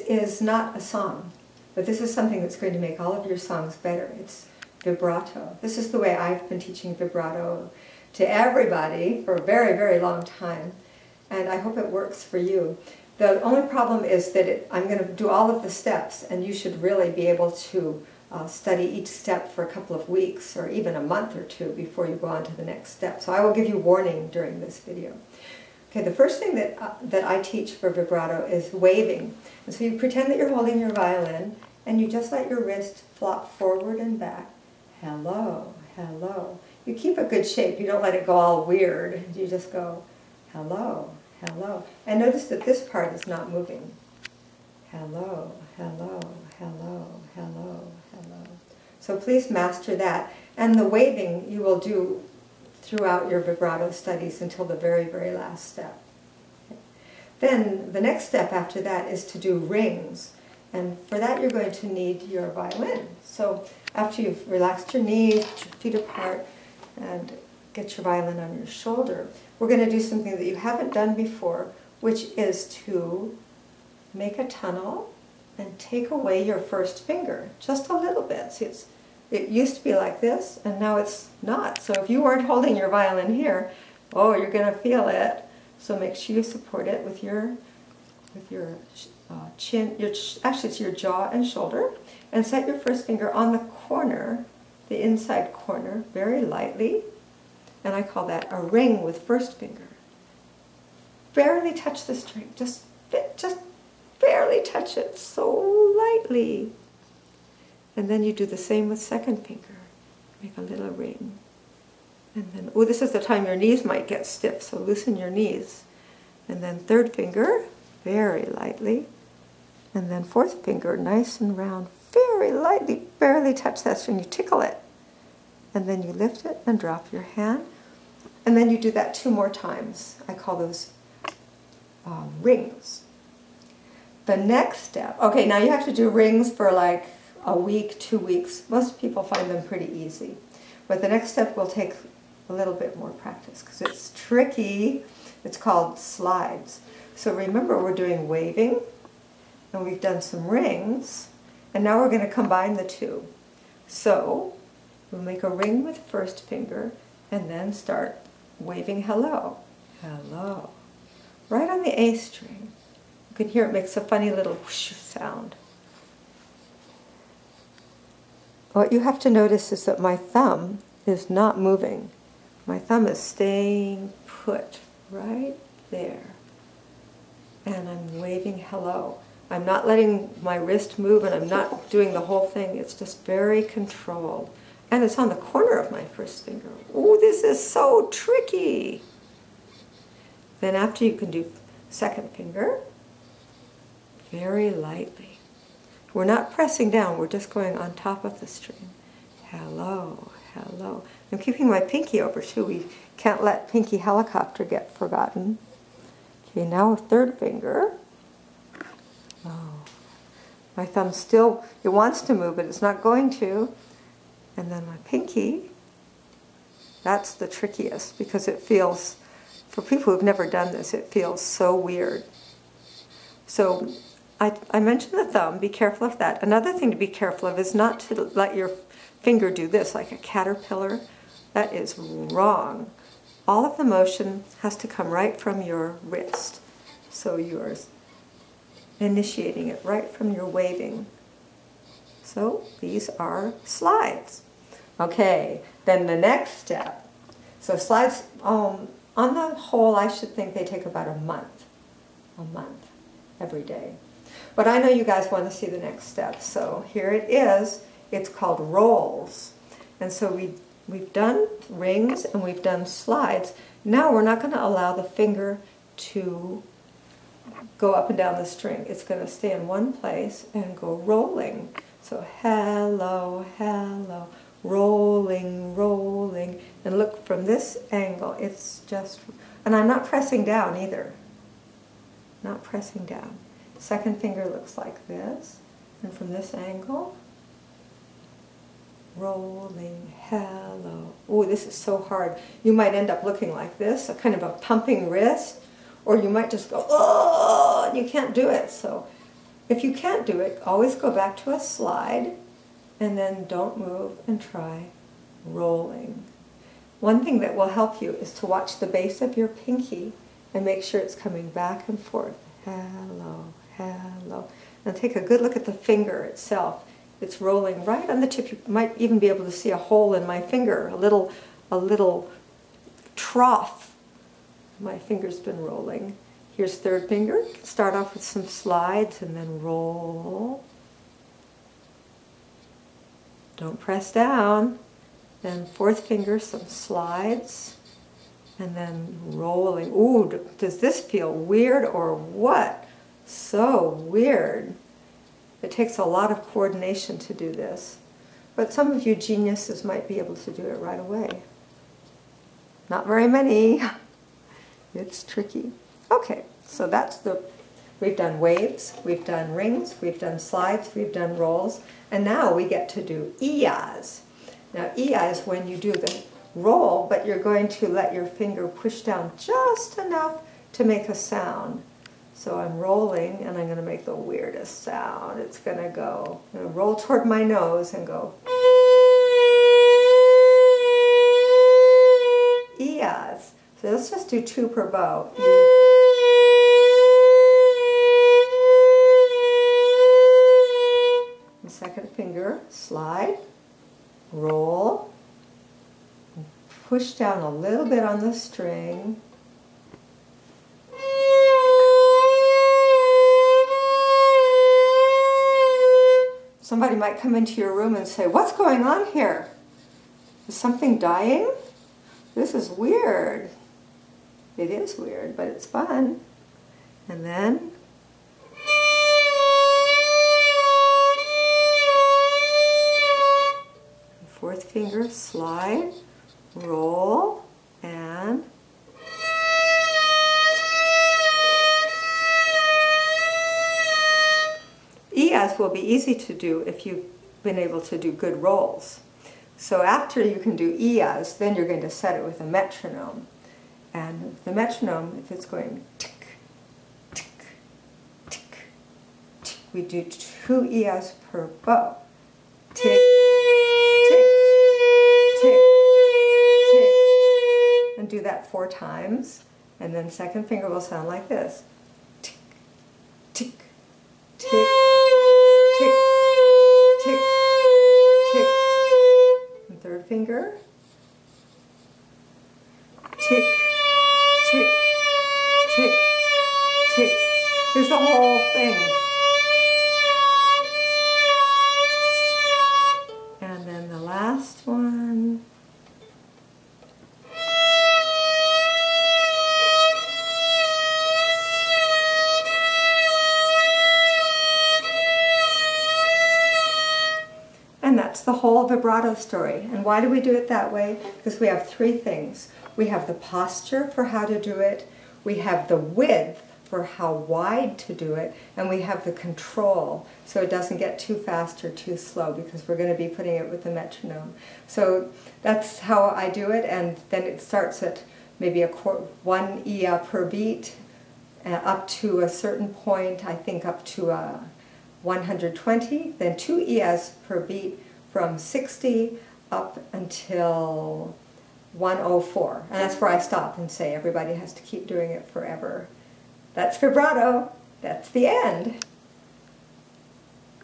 is not a song, but this is something that's going to make all of your songs better. It's vibrato. This is the way I've been teaching vibrato to everybody for a very, very long time, and I hope it works for you. The only problem is that I'm going to do all of the steps, and you should really be able to study each step for a couple of weeks or even a month or two before you go on to the next step. So I will give you warning during this video. Okay, the first thing that I teach for vibrato is waving. And so you pretend that you're holding your violin, and you just let your wrist flop forward and back. Hello, hello. You keep a good shape. You don't let it go all weird. You just go, hello, hello. And notice that this part is not moving. Hello, hello, hello, hello, hello. So please master that. And the waving you will do throughout your vibrato studies until the very, very last step. Then the next step after that is to do rings. And for that you're going to need your violin. So after you've relaxed your knees, put your feet apart, and get your violin on your shoulder, we're going to do something that you haven't done before, which is to make a tunnel and take away your first finger, just a little bit. See, it used to be like this, and now it's not. So if you weren't holding your violin here, oh, you're going to feel it. So make sure you support it with your chin, actually it's your jaw and shoulder, and set your first finger on the corner, the inside corner, very lightly, and I call that a ring with first finger. Barely touch the string, just barely touch it, so lightly. And then you do the same with second finger. Make a little ring. And then, oh, this is the time your knees might get stiff, so loosen your knees. And then third finger, very lightly. And then fourth finger, nice and round, very lightly, barely touch that string. You tickle it. And then you lift it and drop your hand. And then you do that 2 more times. I call those rings. The next step, okay, now you have to do rings for like a week, 2 weeks. Most people find them pretty easy. But the next step will take a little bit more practice because it's tricky. It's called slides. So remember, we're doing waving, and we've done some rings, and now we're going to combine the two. So we'll make a ring with first finger, and then start waving hello, hello, right on the A string. You can hear it makes a funny little whoosh sound. What you have to notice is that my thumb is not moving. My thumb is staying put right there. And I'm waving hello. I'm not letting my wrist move, and I'm not doing the whole thing. It's just very controlled. And it's on the corner of my first finger. Ooh, this is so tricky. Then after, you can do second finger very lightly. We're not pressing down, we're just going on top of the string. Hello, hello. I'm keeping my pinky over too. We can't let pinky helicopter get forgotten. Okay, now a third finger. Oh, my thumb still, it wants to move, but it's not going to. And then my pinky, that's the trickiest because it feels, for people who've never done this, it feels so weird. So I mentioned the thumb, be careful of that. Another thing to be careful of is not to let your finger do this like a caterpillar. That is wrong. All of the motion has to come right from your wrist. So you're initiating it right from your waving. So these are slides. Okay, then the next step. So slides, on the whole, I should think they take about a month every day. But I know you guys want to see the next step, so here it is. It's called rolls. And so we've done rings and we've done slides. Now we're not going to allow the finger to go up and down the string. It's going to stay in one place and go rolling. So hello, hello, rolling, rolling. And look, from this angle, it's just, and I'm not pressing down either. Not pressing down. Second finger looks like this, and from this angle, rolling, hello. Oh, this is so hard. You might end up looking like this, a kind of a pumping wrist, or you might just go, oh, and you can't do it. So If you can't do it, always go back to a slide and then don't move and try rolling. One thing that will help you is to watch the base of your pinky and make sure it's coming back and forth. Hello, hello. Now take a good look at the finger itself. It's rolling right on the tip. You might even be able to see a hole in my finger, a little trough. My finger's been rolling. Here's third finger. Start off with some slides and then roll. Don't press down. Then fourth finger, some slides, and then rolling. Ooh, does this feel weird or what? So weird. It takes a lot of coordination to do this. But some of you geniuses might be able to do it right away. Not very many. It's tricky. Okay, so we've done waves, we've done rings, we've done slides, we've done rolls, and now we get to do iyas. Now iya is when you do the roll, but you're going to let your finger push down just enough to make a sound. So I'm rolling and I'm going to make the weirdest sound. It's going to go, I'm going to roll toward my nose and go iyas. So let's just do 2 per bow. The second finger, slide, roll, push down a little bit on the string. Somebody might come into your room and say, "What's going on here? Is something dying? This is weird." It is weird, but it's fun. And then fourth finger, slide, roll, and iyas will be easy to do if you've been able to do good rolls. So after you can do iyas, then you're going to set it with a metronome. And the metronome, if it's going tick, tick, tick, tick, we do 2 iyas per bow. Tick, tick, tick, tick. And do that 4 times. And then second finger will sound like this. Tick, tick, tick, tick, tick, tick. And third finger. Tick, tick, tick, tick. Here's the whole thing. And then the last one. And that's the whole vibrato story. And why do we do it that way? Because we have 3 things. We have the posture for how to do it, we have the width for how wide to do it, and we have the control so it doesn't get too fast or too slow, because we're going to be putting it with the metronome. So that's how I do it, and then it starts at maybe 1 iya per beat, up to a certain point, I think up to 120, then 2 iyas per beat from 60 up until 104. And that's where I stop and say everybody has to keep doing it forever. That's vibrato. That's the end.